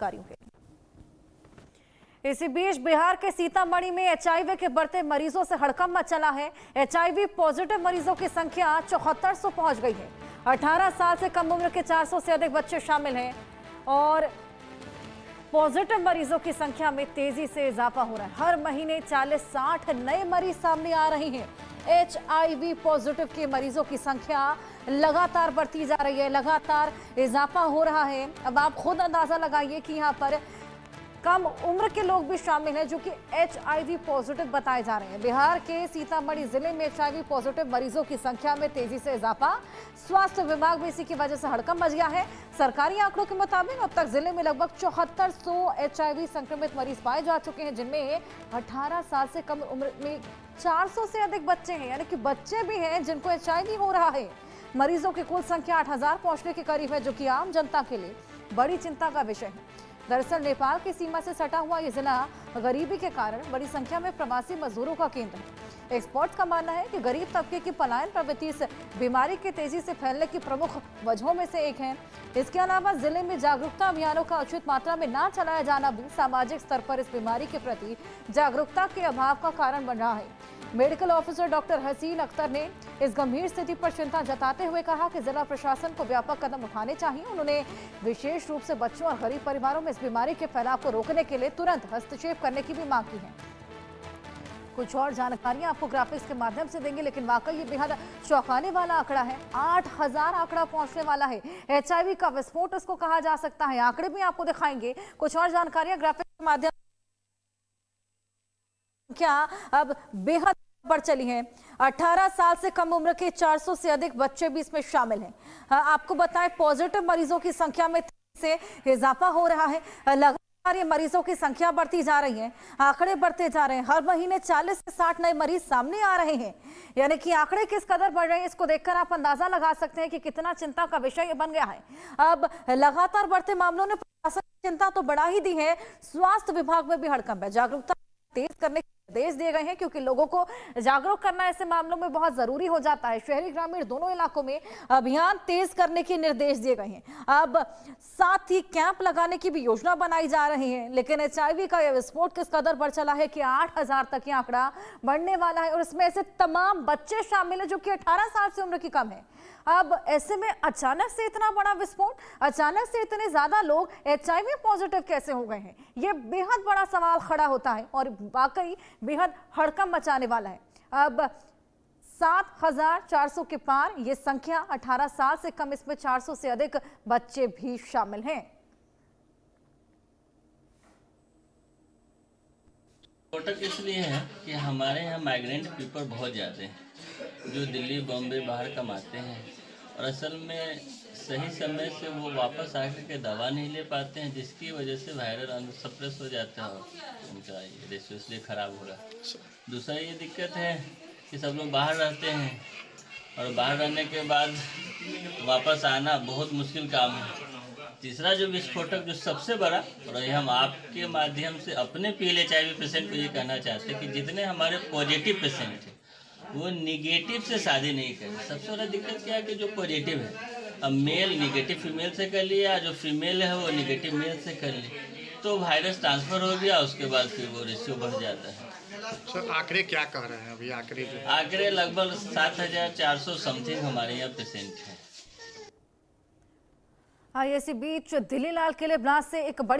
कार्यों के। इसी बीच बिहार के सीतामढ़ी में एचआईवी के बढ़ते मरीजों से हड़कंप मचा है। एचआईवी पॉजिटिव मरीजों की संख्या 7400 पहुंच गई है। 18 साल से कम उम्र के 400 से अधिक बच्चे शामिल हैं और पॉजिटिव मरीजों की संख्या में तेजी से इजाफा हो रहा है। हर महीने 40-60 नए मरीज सामने आ रहे हैं। एचआईवी पॉजिटिव के मरीजों की संख्या लगातार बढ़ती जा रही है, लगातार इजाफा हो रहा है। अब आप खुद अंदाजा लगाइए कि यहाँ पर कम उम्र के लोग भी शामिल हैं जो कि एचआईवी पॉजिटिव बताए जा रहे हैं। बिहार के सीतामढ़ी जिले में एचआईवी पॉजिटिव मरीजों की संख्या में तेजी से इजाफा। स्वास्थ्य विभाग में इसी की वजह से हड़कंप मच गया है। सरकारी आंकड़ों के मुताबिक अब तक जिले में लगभग 7400 एचआईवी संक्रमित मरीज पाए जा चुके हैं, जिनमें 18 साल से कम उम्र में 400 से अधिक बच्चे हैं, यानी कि बच्चे भी हैं जिनको एचआईवी हो रहा है। मरीजों की कुल संख्या 8000 पहुंचने के करीब है, जो कि आम जनता के लिए बड़ी चिंता का विषय है। दरअसल नेपाल की सीमा से सटा हुआ ये जिला गरीबी के कारण बड़ी संख्या में प्रवासी मजदूरों का केंद्र है। एक्सपर्ट्स का मानना है कि गरीब तबके की पलायन प्रवृत्ति इस बीमारी के तेजी से फैलने की प्रमुख वजहों में से एक है। इसके अलावा जिले में जागरूकता अभियानों का उचित मात्रा में ना चलाया जाना भी सामाजिक स्तर पर इस बीमारी के प्रति जागरूकता के अभाव का कारण बन रहा है। मेडिकल ऑफिसर डॉक्टर हसीन अख्तर ने इस गंभीर स्थिति पर चिंता जताते हुए कहा कि जिला प्रशासन को व्यापक कदम उठाने चाहिए। उन्होंने विशेष रूप से बच्चों और गरीब परिवारों में इस बीमारी के फैलाव को रोकने के लिए तुरंत हस्तक्षेप करने की भी मांग की है। कुछ और जानकारियां आपको ग्राफिक्स के माध्यम से देंगे, लेकिन वाकई ये बेहद चौंकाने वाला आंकड़ा है। 8000 आंकड़ा पहुंचने वाला है। एचआईवी का विस्फोट इसको कहा जा सकता है। आंकड़े भी आपको दिखाएंगे। कुछ और जानकारियां ग्राफिक्स के माध्यम क्या अब बेहद बढ़ चली हैं। 18 साल से कम उम्र के 400 से अधिक बच्चे भी इसमें शामिल हैं। आपको बताएं, पॉजिटिव मरीजों की संख्या में से इजाफा हो रहा है। लगातार ये मरीजों की संख्या बढ़ती जा रही है, आंकड़े बढ़ते जा रहे हैं। हर महीने 40 से 60 नए मरीज सामने आ रहे हैं, यानी कि आंकड़े किस कदर बढ़ रहे हैं इसको देखकर आप अंदाजा लगा सकते हैं कि कितना चिंता का विषय ये बन गया है। अब लगातार बढ़ते मामलों ने प्रशासन की चिंता तो बढ़ा ही दी है। स्वास्थ्य विभाग में भी हड़कंप है। जागरूकता तेज करने के निर्देश दिए गए हैं, क्योंकि लोगों को जागरूक करना ऐसे मामलों में बहुत जरूरी हो जाता है। शहरी ग्रामीण दोनों इलाकों में अभियान तेज करने के निर्देश दिए गए हैं। अब साथ ही कैंप लगाने की भी योजना बनाई जा रही है। लेकिन एचआईवी का यह विस्फोट किस कदर बढ़ चला है कि 8000 तक ये आंकड़ा बढ़ने वाला है और इसमें ऐसे तमाम बच्चे शामिल हैं जो कि 18 साल से उम्र की कम है। अब ऐसे में अचानक से इतना बड़ा विस्फोट, अचानक से इतने ज्यादा लोग एचआईवी पॉजिटिव कैसे हो गए हैं, ये बेहद बड़ा सवाल खड़ा होता है और वाकई बेहद हड़कंप मचाने वाला है। अब 7400 के पार ये संख्या, 18 साल से कम, इसमें 400 से अधिक बच्चे भी शामिल हैं। कोटक इसलिए है कि हमारे यहाँ माइग्रेंट पीपल बहुत ज़्यादा हैं जो दिल्ली बॉम्बे बाहर कमाते हैं और असल में सही समय से वो वापस आकर के दवा नहीं ले पाते हैं, जिसकी वजह से वायरल अंदर सप्रेस हो जाता है, उनका ये रेशो इसलिए ख़राब हो रहा है। दूसरा ये दिक्कत है कि सब लोग बाहर रहते हैं और बाहर रहने के बाद वापस आना बहुत मुश्किल काम है। तीसरा जो विस्फोटक जो सबसे बड़ा, और ये हम आपके माध्यम से अपने PLHIV पेशेंट को ये कहना चाहते हैं कि जितने हमारे पॉजिटिव पेशेंट हैं वो निगेटिव से शादी नहीं करें। सबसे बड़ा दिक्कत क्या है कि जो पॉजिटिव है, अब मेल निगेटिव फीमेल से कर लिया, जो फीमेल है वो निगेटिव मेल से कर ली, तो वायरस ट्रांसफ़र हो गया, उसके बाद फिर वो रेशियो बढ़ जाता है। सर आंकड़े क्या कह रहे हैं अभी? आंकड़े लगभग 7400 समथिंग हमारे यहाँ पेशेंट हैं। इसी बीच दिल्ली लाल किले ब्लास्ट से एक बड़ी